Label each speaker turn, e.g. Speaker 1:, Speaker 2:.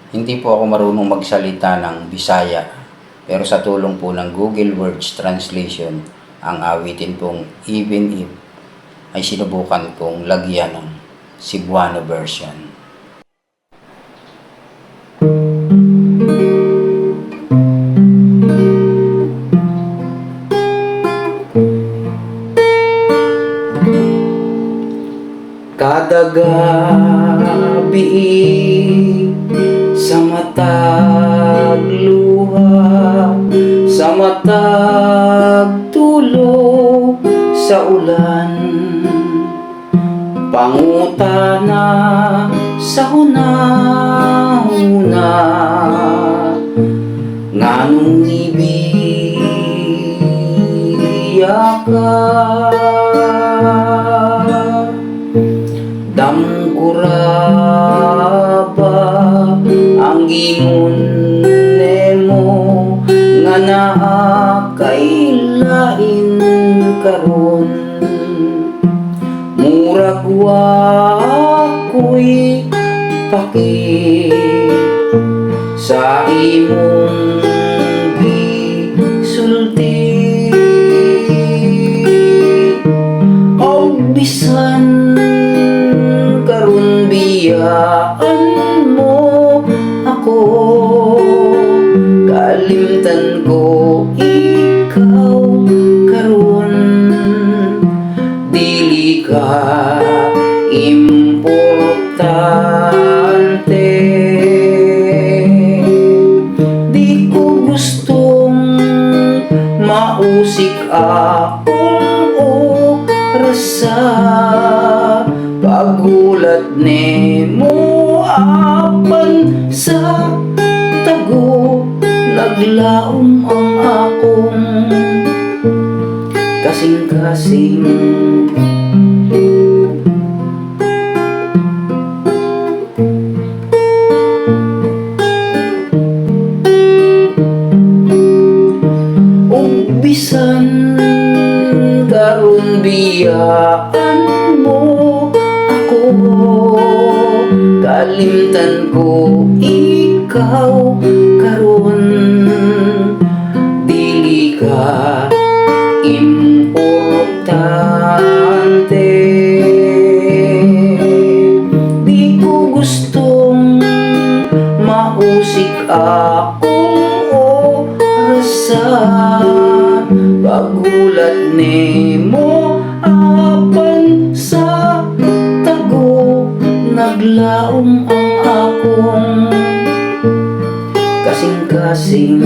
Speaker 1: Hindi po ako marunong magsalita ng Bisaya, pero sa tulong po ng Google Words Translation, ang awitin pong Even If ay sinubukan kong lagyan ng Cebuano version. Kada gabi sa matag luha, sa matag tulo, sa ulan, pangutana sa hunahuna, nganong ibiya ka. Damkuraba ang gingon nemo nga naa kailain karon, murag wakoy paki sa imong gisulti, og bisan biyaan mo ako, kalimtan ko ikaw karon, dili ka importante. Di ko gustong mausik akong orasa, pagulat nemo apan sa tago, naglaom ang akong kasing-kasing. Ug bisan karon biyaan mo ako, kalimtan ko ikaw karon, dili ka importante. Di ko gustong mausik akong orasa, pagulat nemo apan sa tago, naglaom ang akong kasing-kasing.